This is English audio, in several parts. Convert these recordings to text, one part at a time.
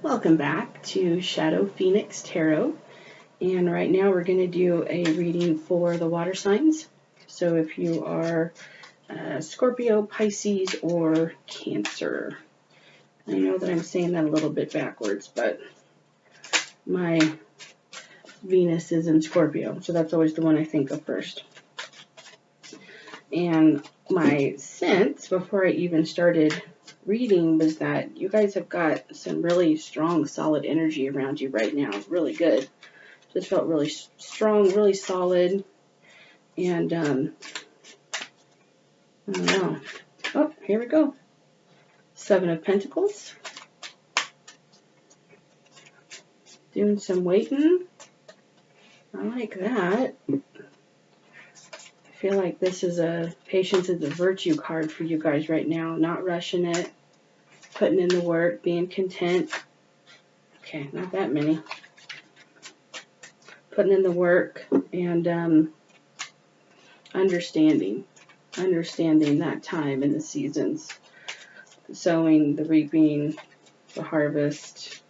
Welcome back to Shadow Phoenix Tarot, and right now we're going to do a reading for the water signs. So if you are Scorpio, Pisces, or Cancer. I know that I'm saying that a little bit backwards, but my Venus is in Scorpio, so that's always the one I think of first. And my sense before I even started reading was that you guys have got some really strong, solid energy around you right now. Really good. Just felt really strong, really solid. And I don't know. Oh, here we go. 7 of Pentacles. Doing some waiting. I like that. I feel like this is patience is a virtue card for you guys right now. Not rushing it. Putting in the work. Being content. Okay, not that many. Putting in the work and understanding that time and the seasons. The sowing, the reaping, the harvest,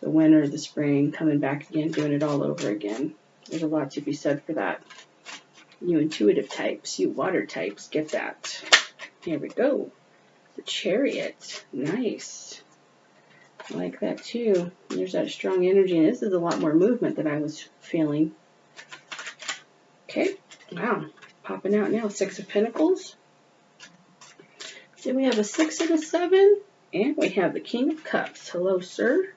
the winter, the spring, coming back again, doing it all over again. There's a lot to be said for that. You intuitive types, you water types, get that. Here we go. The Chariot. Nice. I like that too. There's that strong energy, and this is a lot more movement than I was feeling. Okay. Wow. Popping out now. 6 of Pentacles. Then we have a 6 and a 7. And we have the King of Cups. Hello, sir.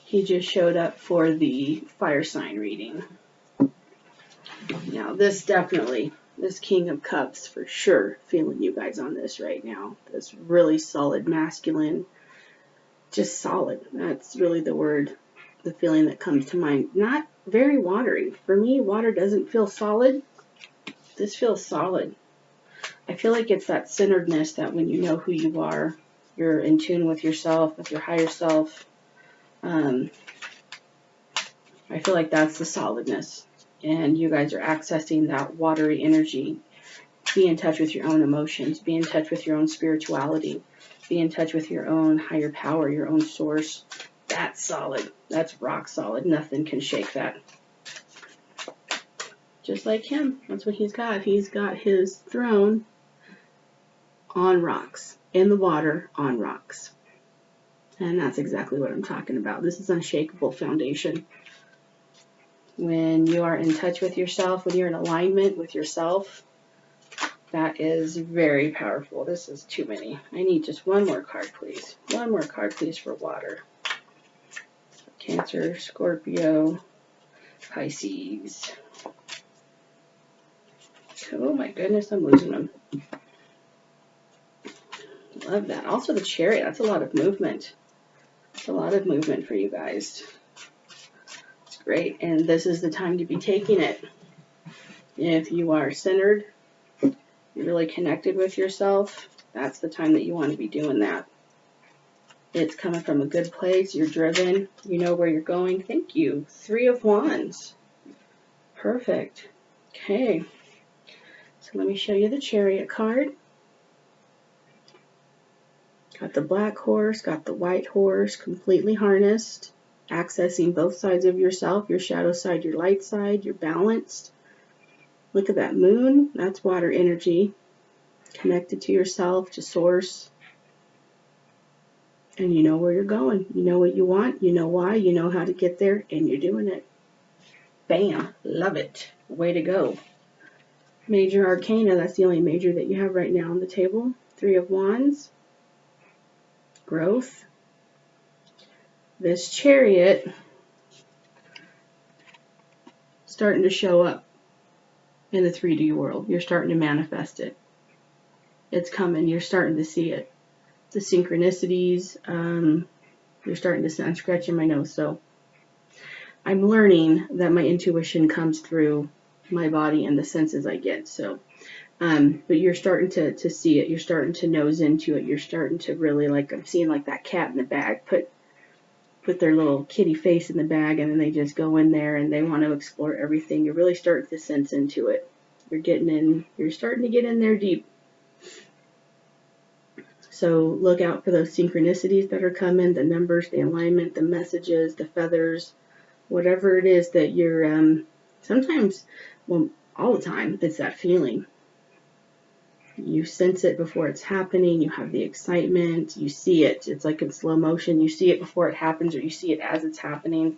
He just showed up for the fire sign reading. Now, this King of Cups, for sure, feeling you guys on this right now. This really solid, masculine, just solid. That's really the word, the feeling that comes to mind. Not very watery. For me, water doesn't feel solid. This feels solid. I feel like it's that centeredness that when you know who you are, you're in tune with yourself, with your higher self. I feel like that's the solidness. And you guys are accessing that watery energy. Be in touch with your own emotions. Be in touch with your own spirituality. Be in touch with your own higher power, your own source. That's solid. That's rock solid. Nothing can shake that. Just like him. That's what he's got. He's got his throne on rocks. In the water, on rocks. And that's exactly what I'm talking about. This is unshakable foundation. When you are in touch with yourself, when you're in alignment with yourself, that is very powerful. This is too many. I need just one more card, please. One more card, please, for water. Cancer, Scorpio, Pisces. Oh my goodness, I'm losing them. Love that. Also the Chariot. That's a lot of movement. It's a lot of movement for you guys. It's great. And this is the time to be taking it. If you are centered, you're really connected with yourself, that's the time that you want to be doing that. It's coming from a good place. You're driven. You know where you're going. Thank you. 3 of Wands. Perfect. Okay. So let me show you the Chariot card. Got the black horse, got the white horse, completely harnessed, accessing both sides of yourself, your shadow side, your light side, you're balanced. Look at that moon, that's water energy, connected to yourself, to source. And you know where you're going, you know what you want, you know why, you know how to get there, and you're doing it. Bam, love it, way to go. Major Arcana, that's the only major that you have right now on the table. 3 of Wands. Growth. This Chariot starting to show up in the 3D world. You're starting to manifest it. It's coming. You're starting to see it. The synchronicities. You're starting to see. I'm scratching my nose, so I'm learning that my intuition comes through my body and the senses I get. So, but you're starting to see it. You're starting to nose into it. You're starting to really, like, I'm seeing like that cat in the bag put their little kitty face in the bag, and then they just go in there and they want to explore everything. You're really starting to sense into it. You're getting in. You're starting to get in there deep. So look out for those synchronicities that are coming, the numbers, the alignment, the messages, the feathers, whatever it is that you're, sometimes, well, all the time, it's that feeling. You sense it before it's happening. You have the excitement. You see it. It's like in slow motion. You see it before it happens, or you see it as it's happening.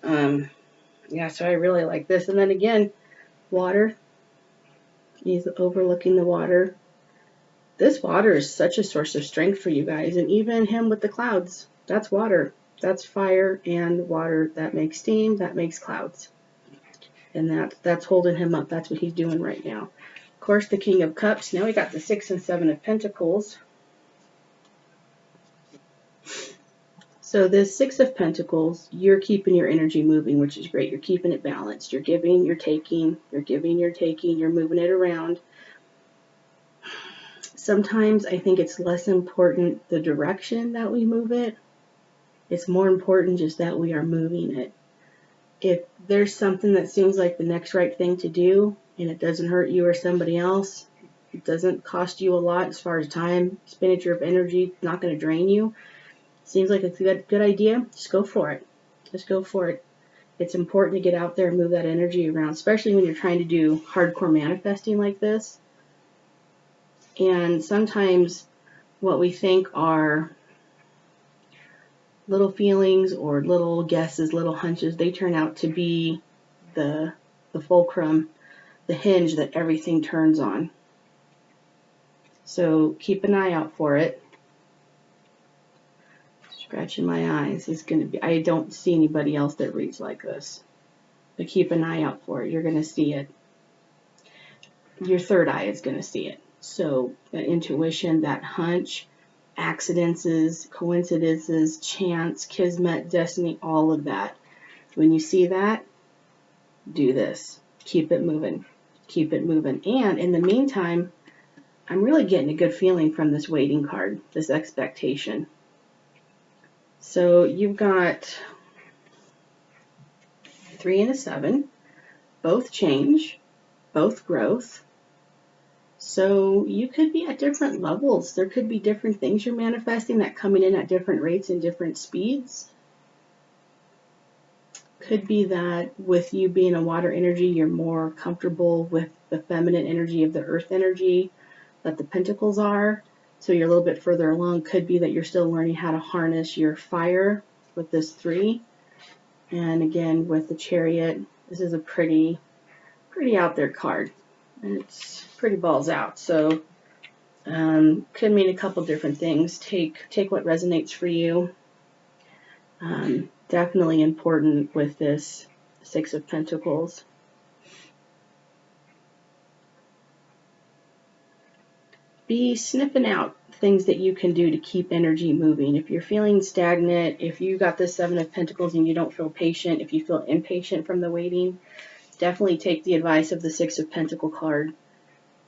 Yeah, so I really like this. And then again, water. He's overlooking the water. This water is such a source of strength for you guys. And even him with the clouds, that's water. That's fire and water. That makes steam. That makes clouds. And that's holding him up. That's what he's doing right now. Of course, the King of Cups. Now we got the 6 and 7 of Pentacles. So this 6 of Pentacles, you're keeping your energy moving, which is great. You're keeping it balanced. You're giving, you're taking, you're giving, you're taking, you're moving it around. Sometimes I think it's less important the direction that we move it. It's more important just that we are moving it. If there's something that seems like the next right thing to do, and it doesn't hurt you or somebody else, it doesn't cost you a lot as far as time, expenditure of energy, it's not going to drain you, seems like a good idea, just go for it. Just go for it. It's important to get out there and move that energy around, especially when you're trying to do hardcore manifesting like this. And sometimes what we think are little feelings or little guesses, little hunches, they turn out to be the fulcrum, the hinge that everything turns on. So keep an eye out for it. Scratching my eyes is going to be, I don't see anybody else that reads like this. But keep an eye out for it. You're going to see it. Your third eye is going to see it. So that intuition, that hunch, accidents, coincidences, chance, kismet, destiny, all of that. When you see that, do this. Keep it moving. Keep it moving. And in the meantime, I'm really getting a good feeling from this waiting card, this expectation. So you've got 3 and a 7, both change, both growth. So you could be at different levels. There could be different things you're manifesting that coming in at different rates and different speeds. Could be that with you being a water energy, you're more comfortable with the feminine energy of the earth energy that the pentacles are. So you're a little bit further along. Could be that you're still learning how to harness your fire with this 3. And again, with the Chariot, this is a pretty out there card. It's pretty balls out. So could mean a couple different things. Take what resonates for you. Definitely important with this 6 of Pentacles. Be sniffing out things that you can do to keep energy moving. If you're feeling stagnant, if you got the 7 of Pentacles and you don't feel patient, if you feel impatient from the waiting, definitely take the advice of the 6 of Pentacle card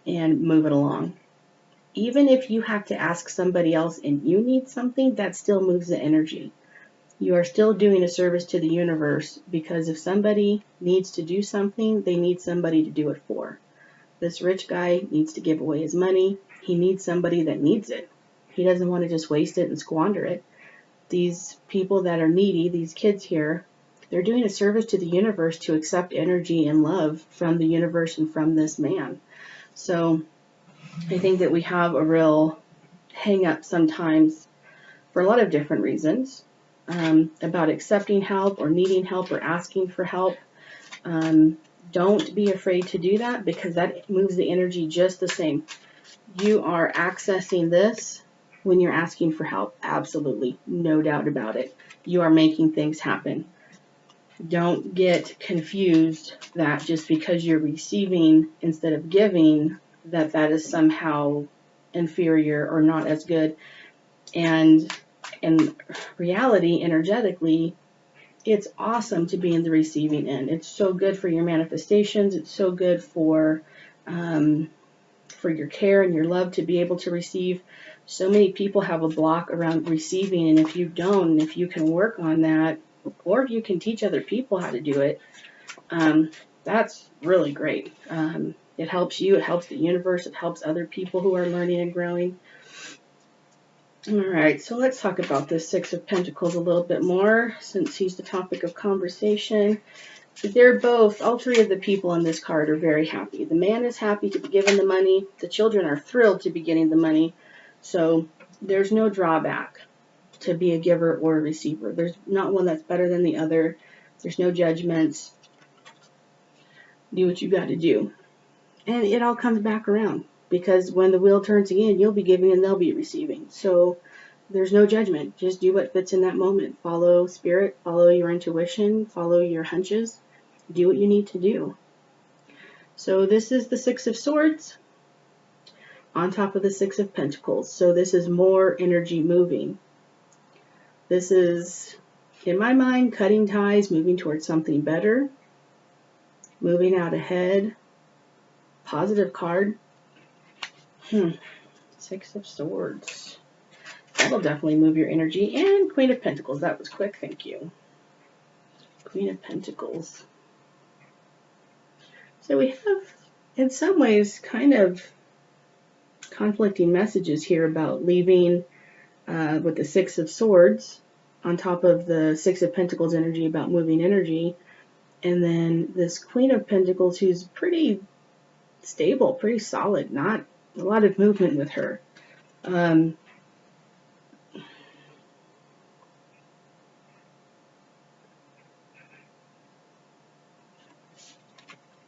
and move it along. Even if you have to ask somebody else and you need something, that still moves the energy. You are still doing a service to the universe, because if somebody needs to do something, they need somebody to do it for. This rich guy needs to give away his money. He needs somebody that needs it. He doesn't want to just waste it and squander it. These people that are needy, these kids here, they're doing a service to the universe to accept energy and love from the universe and from this man. So I think that we have a real hang up sometimes for a lot of different reasons about accepting help or needing help or asking for help. Don't be afraid to do that, because that moves the energy just the same. You are accessing this when you're asking for help. Absolutely. No doubt about it. You are making things happen. Don't get confused that just because you're receiving instead of giving, that is somehow inferior or not as good. And in reality, energetically, it's awesome to be in the receiving end. It's so good for your manifestations. It's so good for your care and your love to be able to receive. So many people have a block around receiving, and if you don't, and if you can work on that, or if you can teach other people how to do it, that's really great. It helps you, it helps the universe, it helps other people who are learning and growing. Alright, so let's talk about this Six of Pentacles a little bit more, since he's the topic of conversation. They're both, all three of the people in this card are very happy. The man is happy to be given the money. The children are thrilled to be getting the money. So there's no drawback to be a giver or a receiver. There's not one that's better than the other. There's no judgments. Do what you got to do. And it all comes back around. Because when the wheel turns again, you'll be giving and they'll be receiving. So there's no judgment. Just do what fits in that moment. Follow spirit, follow your intuition, follow your hunches. Do what you need to do. So this is the Six of Swords on top of the Six of Pentacles. So this is more energy moving. This is, in my mind, cutting ties, moving towards something better, moving out ahead. Positive card. Six of Swords. That'll definitely move your energy. And Queen of Pentacles. That was quick. Thank you. Queen of Pentacles. So we have, in some ways, kind of conflicting messages here about leaving with the Six of Swords on top of the Six of Pentacles energy about moving energy. And then this Queen of Pentacles who's pretty stable, pretty solid, not a lot of movement with her.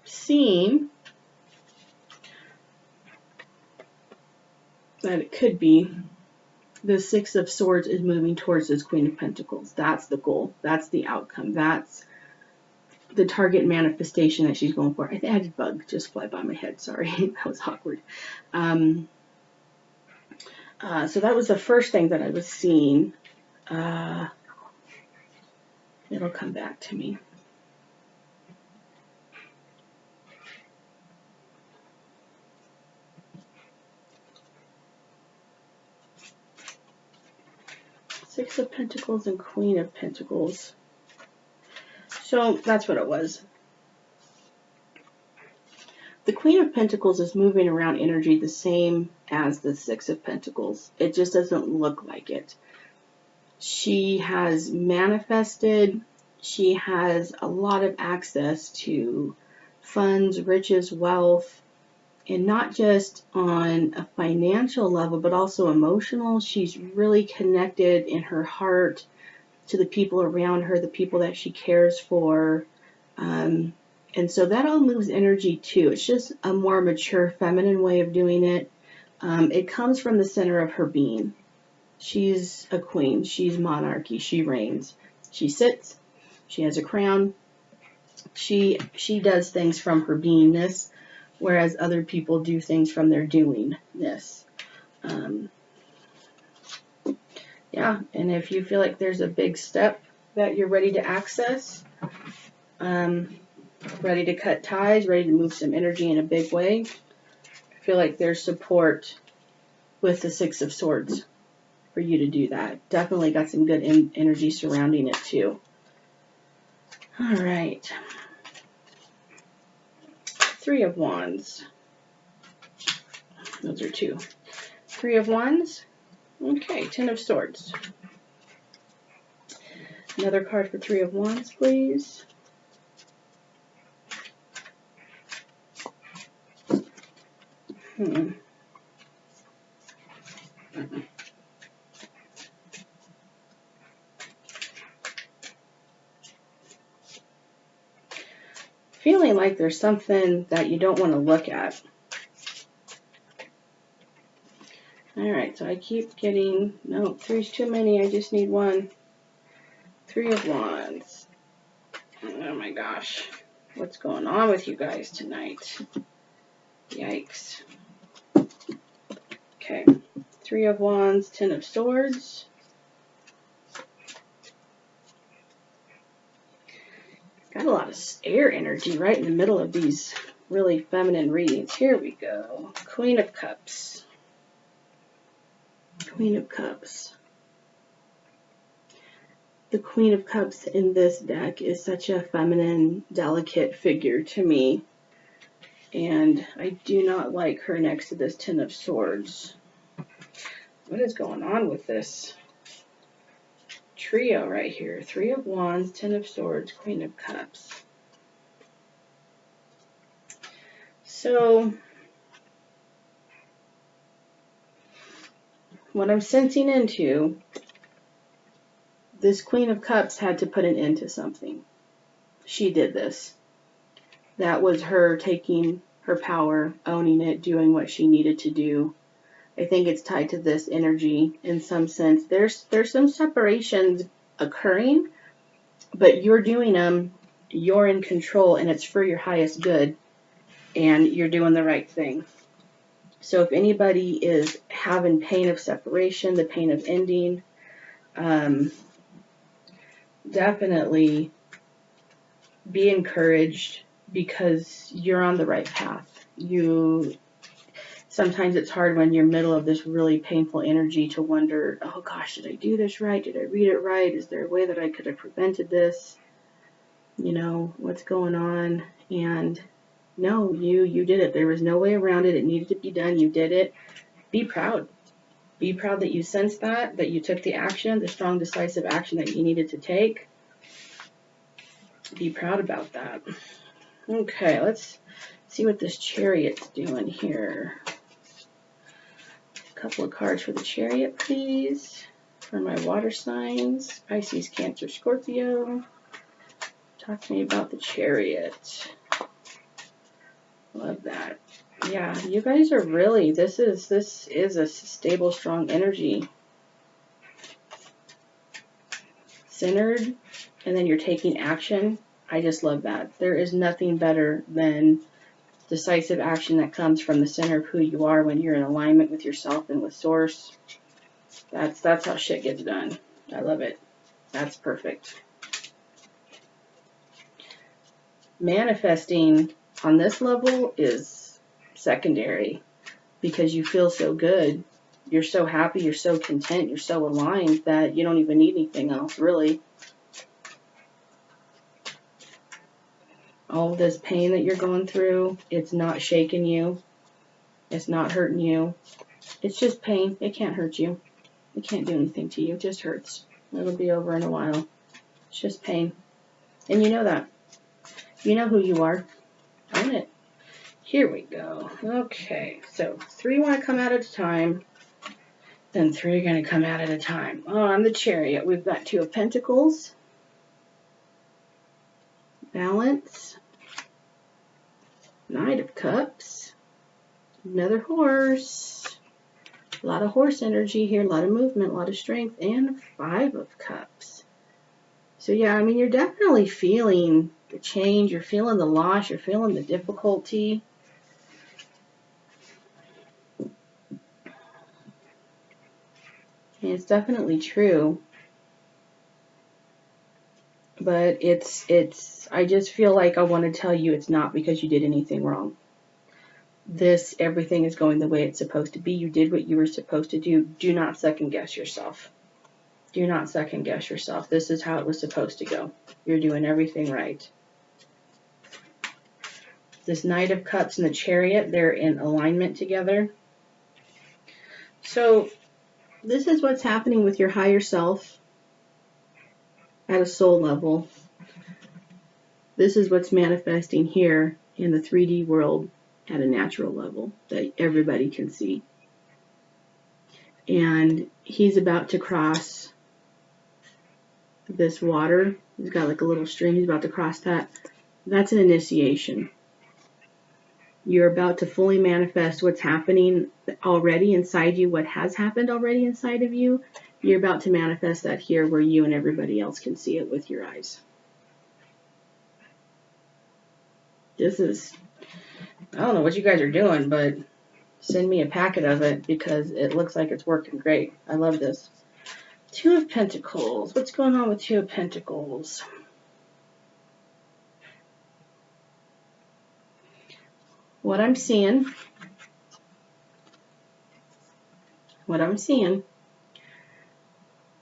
Seeing that it could be the Six of Swords is moving towards this Queen of Pentacles. That's the goal. That's the outcome. That's the target manifestation that she's going for. I had a bug just fly by my head. Sorry, that was awkward. So that was the first thing that I was seeing. It'll come back to me. Six of Pentacles and Queen of Pentacles. So that's what it was. The Queen of Pentacles is moving around energy the same as the Six of Pentacles. It just doesn't look like it. She has manifested. She has a lot of access to funds, riches, wealth, and not just on a financial level, but also emotional. She's really connected in her heart to the people around her, the people that she cares for. And so that all moves energy too. It's just a more mature, feminine way of doing it. It comes from the center of her being. She's a queen. She's monarchy. She reigns. She sits. She has a crown. She does things from her beingness, whereas other people do things from their doingness. Yeah, and if you feel like there's a big step that you're ready to access, ready to cut ties, ready to move some energy in a big way, I feel like there's support with the Six of Swords for you to do that. Definitely got some good energy surrounding it too. All right. Three of Wands. Those are two. Three of Wands. Okay, Ten of Swords. Another card for Three of Wands, please. Feeling like there's something that you don't want to look at. Alright, so I keep getting, no, three's too many, I just need one. Three of Wands. Oh my gosh, what's going on with you guys tonight? Yikes. Okay, Three of Wands, Ten of Swords. Got a lot of air energy right in the middle of these really feminine readings. Here we go. Queen of Cups. Queen of Cups. The Queen of Cups in this deck is such a feminine, delicate figure to me. And I do not like her next to this Ten of Swords. What is going on with this trio right here? Three of Wands, Ten of Swords, Queen of Cups. So, what I'm sensing into, this Queen of Cups had to put an end to something. She did this. That was her taking her power, owning it, doing what she needed to do. I think it's tied to this energy in some sense. There's some separations occurring, but you're doing them, you're in control, and it's for your highest good, and you're doing the right thing. So if anybody is having pain of separation, the pain of ending, definitely be encouraged, because you're on the right path. Sometimes it's hard when you're middle of this really painful energy to wonder, oh gosh, did I do this right? Did I read it right? Is there a way that I could have prevented this? You know, what's going on? And no, you did it. There was no way around it. It needed to be done. You did it. Be proud. Be proud that you sensed that you took the action, the strong, decisive action that you needed to take. Be proud about that. Okay, let's see what this Chariot's doing here. A couple of cards for the Chariot, please. For my water signs, Pisces, Cancer, Scorpio. Talk to me about the Chariot. Love that. Yeah, you guys are really, this is a stable, strong energy. Centered, and then you're taking action. I just love that. There is nothing better than decisive action that comes from the center of who you are when you're in alignment with yourself and with Source. That's how shit gets done. I love it. That's perfect. Manifesting on this level is secondary, because you feel so good. You're so happy, you're so content, you're so aligned that you don't even need anything else, really. All this pain that you're going through, it's not shaking you. It's not hurting you. It's just pain. It can't hurt you. It can't do anything to you. It just hurts. It'll be over in a while. It's just pain. And you know that. You know who you are. Own it. Here we go. Okay, so 3 want to come out at a time. Then 3 are going to come out at a time. Oh, on the Chariot, we've got 2 of Pentacles. Balance. Knight of Cups. Another horse. A lot of horse energy here. A lot of movement, a lot of strength. And 5 of Cups. So yeah, I mean, you're definitely feeling the change. You're feeling the loss. You're feeling the difficulty. And it's definitely true. But I just feel like I want to tell you it's not because you did anything wrong. Everything is going the way it's supposed to be. You did what you were supposed to do. Do not second guess yourself. Do not second guess yourself. This is how it was supposed to go. You're doing everything right. This Knight of Cups and the Chariot, they're in alignment together. So this is what's happening with your higher self at a soul level. This is what's manifesting here in the 3D world at a natural level that everybody can see. And he's about to cross this water. He's got like a little stream. He's about to cross that. That's an initiation. You're about to fully manifest what's happening already inside you, what has happened already inside of you. You're about to manifest that here where you and everybody else can see it with your eyes. This is, I don't know what you guys are doing, but send me a packet of it because it looks like it's working great. I love this. 2 of Pentacles. What's going on with 2 of Pentacles? What I'm seeing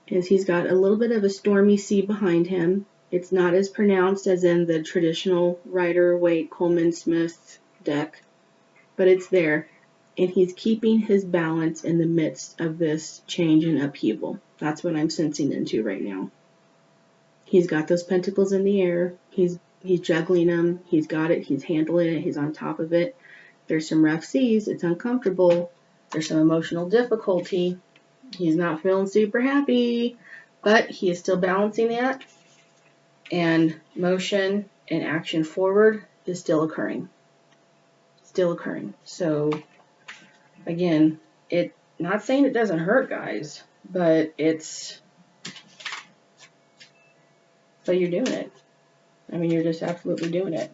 is he's got a little bit of a stormy sea behind him. It's not as pronounced as in the traditional Rider-Waite Coleman Smith deck, but it's there. and he's keeping his balance in the midst of this change and upheaval. That's what I'm sensing into right now. He's got those pentacles in the air. He's juggling them. He's got it. He's handling it. He's on top of it. There's some rough seas. It's uncomfortable. There's some emotional difficulty. He's not feeling super happy, but he is still balancing that. And motion and action forward is still occurring. Still occurring. So, again, not saying it doesn't hurt, guys, but you're doing it. I mean, you're just absolutely doing it.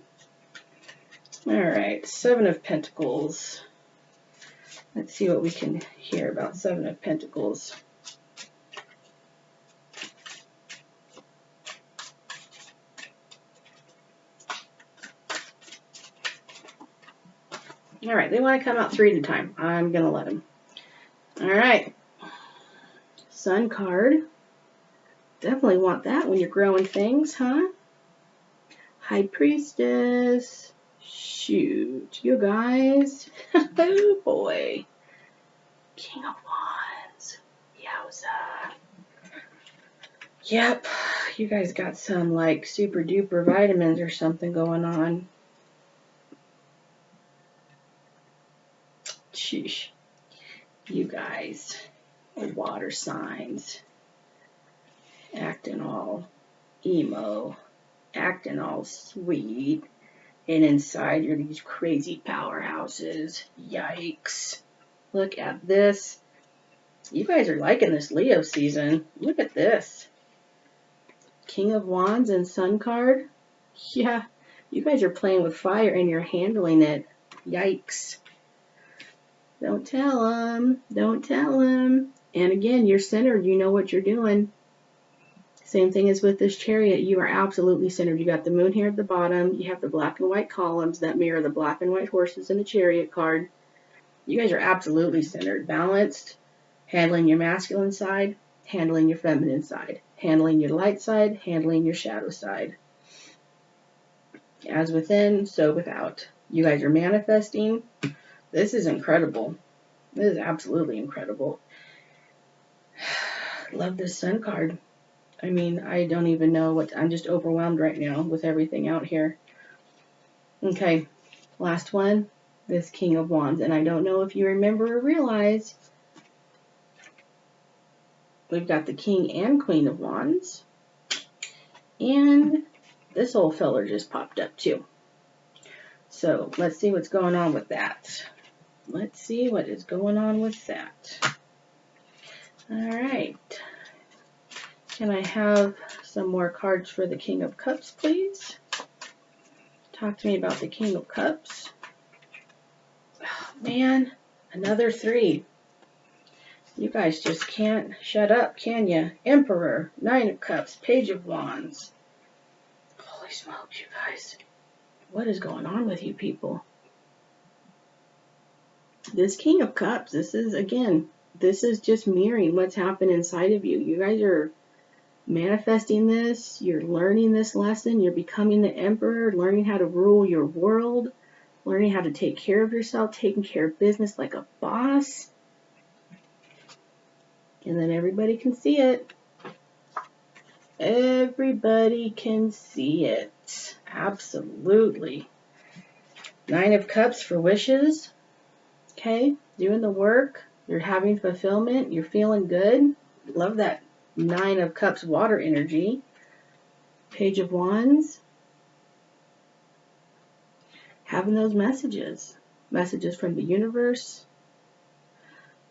All right, Seven of Pentacles. Let's see what we can hear about Seven of Pentacles. All right, they want to come out 3 at a time. I'm going to let them. All right. Sun card. Definitely want that when you're growing things, huh? High Priestess. Shoot, you guys. Oh, boy. King of Wands. Yowza. Yep. You guys got some, like, super duper vitamins or something going on. Sheesh. You guys. Water signs. Acting all emo. Acting all sweet. And inside you're these crazy powerhouses. Yikes. Look at this. You guys are liking this Leo season. Look at this. King of Wands and Sun card. Yeah, you guys are playing with fire and you're handling it. Yikes. Don't tell them. Don't tell them. And again, you're centered. You know what you're doing. Same thing as with this Chariot. You are absolutely centered. You got the moon here at the bottom. You have the black and white columns that mirror the black and white horses in the Chariot card. You guys are absolutely centered. Balanced. Handling your masculine side. Handling your feminine side. Handling your light side. Handling your shadow side. As within, so without. You guys are manifesting. This is incredible. This is absolutely incredible. Love this Sun card. I mean, I don't even know what, I'm just overwhelmed right now with everything out here. Okay, last one, this King of Wands. And I don't know if you remember or realize, we've got the King and Queen of Wands. And this old feller just popped up too. So let's see what's going on with that. Let's see what is going on with that. All right. Can I have some more cards for the King of Cups, please? Talk to me about the King of Cups. Oh, man, another 3. You guys just can't shut up, can you? Emperor, 9 of Cups, Page of Wands. Holy smokes, you guys. What is going on with you people? This King of Cups, this is, again, this is just mirroring what's happened inside of you. You guys are manifesting this. You're learning this lesson. You're becoming the emperor, learning how to rule your world, learning how to take care of yourself, taking care of business like a boss. And then everybody can see it. Everybody can see it. Absolutely. 9 of Cups for wishes. Okay, doing the work. You're having fulfillment. You're feeling good. Love that 9 of Cups water energy. Page of Wands. Having those messages. Messages from the universe.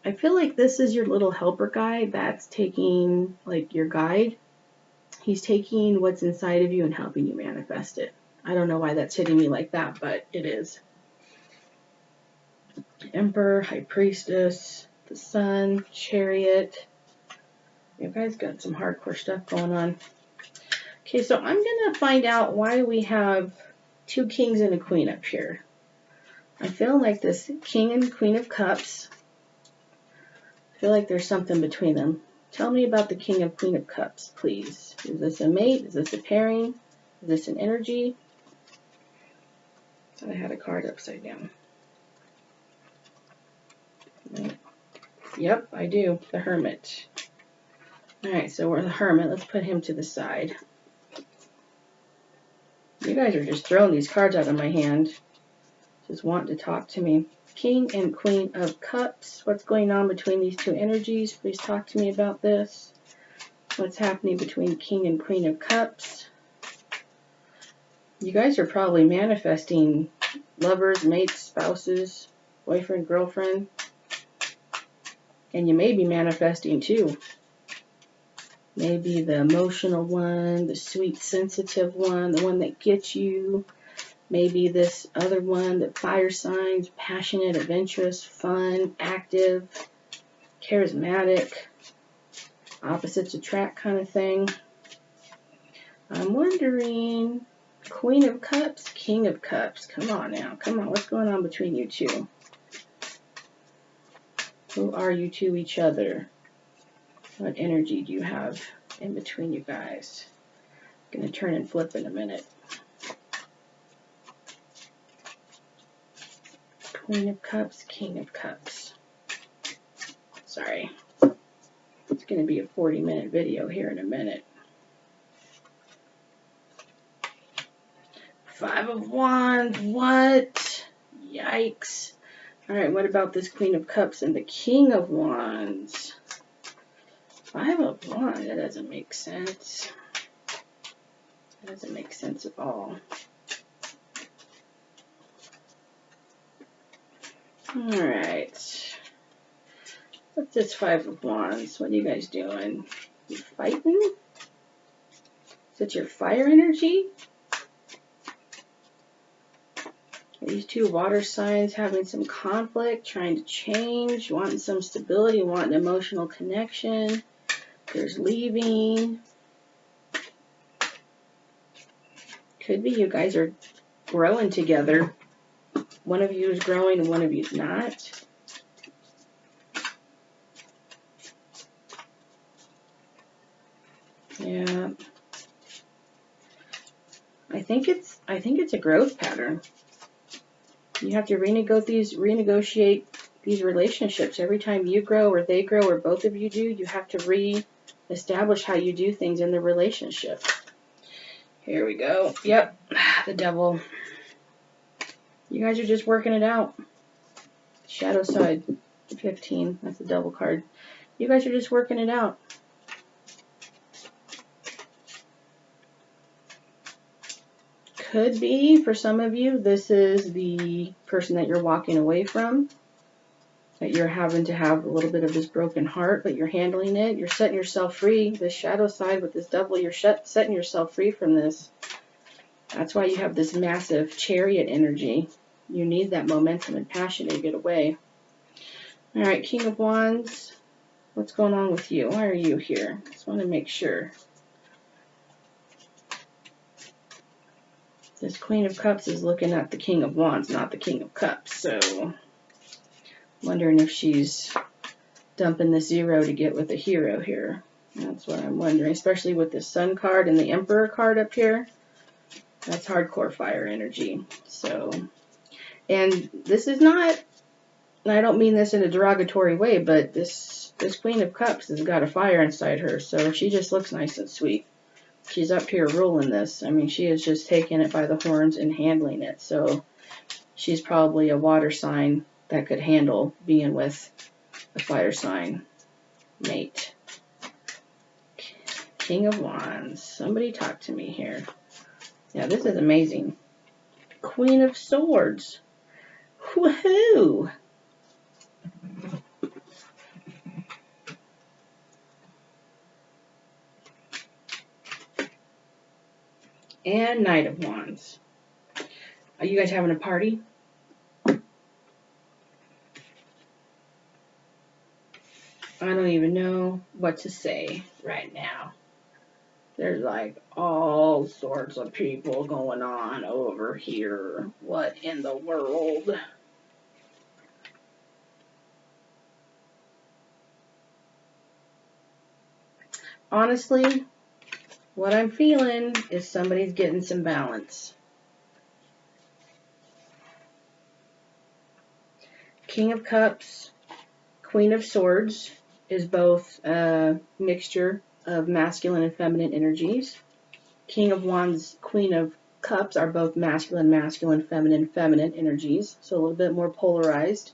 I feel like this is your little helper guide that's taking, like, your guide. He's taking what's inside of you and helping you manifest it. I don't know why that's hitting me like that, but it is. Emperor, High Priestess, the Sun, Chariot. You guys got some hardcore stuff going on. Okay, so I'm going to find out why we have 2 kings and a queen up here. I feel like this King and Queen of Cups, I feel like there's something between them. Tell me about the King and Queen of Cups, please. Is this a mate? Is this a pairing? Is this an energy? I had a card upside down. Yep, I do. The Hermit. Alright, so we're the Hermit. Let's put him to the side. You guys are just throwing these cards out of my hand. Just wanting to talk to me. King and Queen of Cups. What's going on between these two energies? Please talk to me about this. What's happening between King and Queen of Cups? You guys are probably manifesting lovers, mates, spouses, boyfriend, girlfriend. And you may be manifesting too. Maybe the emotional one, the sweet, sensitive one, the one that gets you. Maybe this other one, the fire signs, passionate, adventurous, fun, active, charismatic, opposites attract kind of thing. I'm wondering, Queen of Cups, King of Cups. Come on now. Come on. What's going on between you two? Who are you to each other? What energy do you have in between you guys? I'm going to turn and flip in a minute. Queen of Cups, King of Cups. Sorry. It's going to be a 40-minute video here in a minute. Five of Wands. What? Yikes. Alright, what about this Queen of Cups and the King of Wands? Five of Wands. That doesn't make sense. That doesn't make sense at all. Alright. What's this Five of Wands? What are you guys doing? You fighting? Is it your fire energy? Are these two water signs having some conflict, trying to change, wanting some stability, wanting emotional connection? There's leaving. Could be you guys are growing together. One of you is growing and one of you is not. Yeah. I think it's a growth pattern. You have to renegotiate these relationships. Every time you grow or they grow or both of you do, you have to re-establish how you do things in the relationship. Here we go. Yep, the Devil. You guys are just working it out. Shadow side, 15. That's the Devil card. You guys are just working it out. Could be, for some of you, this is the person that you're walking away from, that you're having to have a little bit of this broken heart, but you're handling it. You're setting yourself free. This shadow side with this Devil, you're setting yourself free from this. That's why you have this massive Chariot energy. You need that momentum and passion to get away. All right, King of Wands, what's going on with you? Why are you here? Just want to make sure. This Queen of Cups is looking at the King of Wands, not the King of Cups. So, wondering if she's dumping the 0 to get with a hero here. That's what I'm wondering, especially with the Sun card and the Emperor card up here. That's hardcore fire energy. So, and this is not, and I don't mean this in a derogatory way, but this Queen of Cups has got a fire inside her. So she just looks nice and sweet. She's up here ruling this. I mean, she is just taking it by the horns and handling it. So she's probably a water sign that could handle being with a fire sign mate. King of Wands. Somebody talk to me here. Yeah, this is amazing. Queen of Swords. Woohoo! And Knight of Wands. Are you guys having a party? I don't even know what to say right now. There's like all sorts of people going on over here. What in the world? Honestly, what I'm feeling is somebody's getting some balance. King of Cups, Queen of Swords is both a mixture of masculine and feminine energies. King of Wands, Queen of Cups are both masculine, feminine energies. So a little bit more polarized.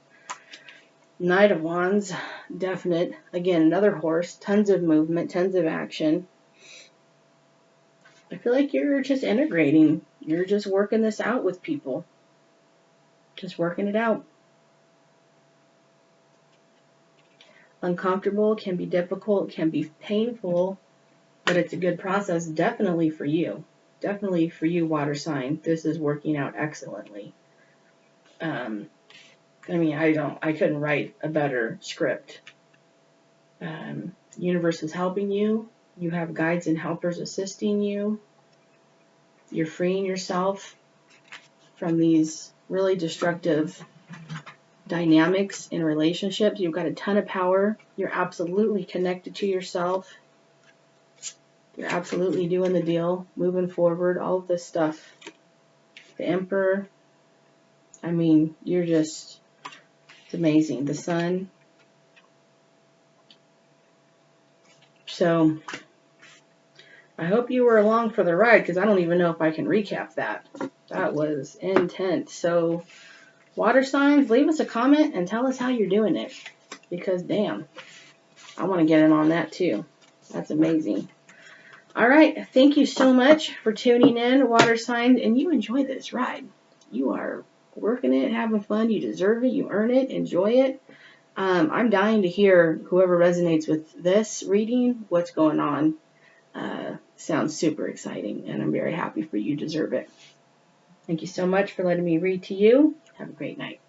Knight of Wands, definite. Again, another horse. Tons of movement, tons of action. I feel like you're just integrating. You're just working this out with people. Just working it out. Uncomfortable, can be difficult, can be painful, but it's a good process, definitely for you. Definitely for you, water sign. This is working out excellently. I mean, I couldn't write a better script. Universe is helping you. You have guides and helpers assisting you. You're freeing yourself from these really destructive dynamics in relationships. You've got a ton of power. You're absolutely connected to yourself. You're absolutely doing the deal, moving forward, all of this stuff. The Emperor, I mean, you're just, it's amazing. The Sun. So, I hope you were along for the ride, because I don't even know if I can recap that. That was intense. So, water signs, leave us a comment and tell us how you're doing it. Because, damn, I want to get in on that too. That's amazing. All right, thank you so much for tuning in, water signs, and you enjoy this ride. You are working it, having fun. You deserve it. You earn it. Enjoy it. I'm dying to hear whoever resonates with this reading, what's going on. Sounds super exciting, and I'm very happy for you. Deserve it. Thank you so much for letting me read to you. Have a great night.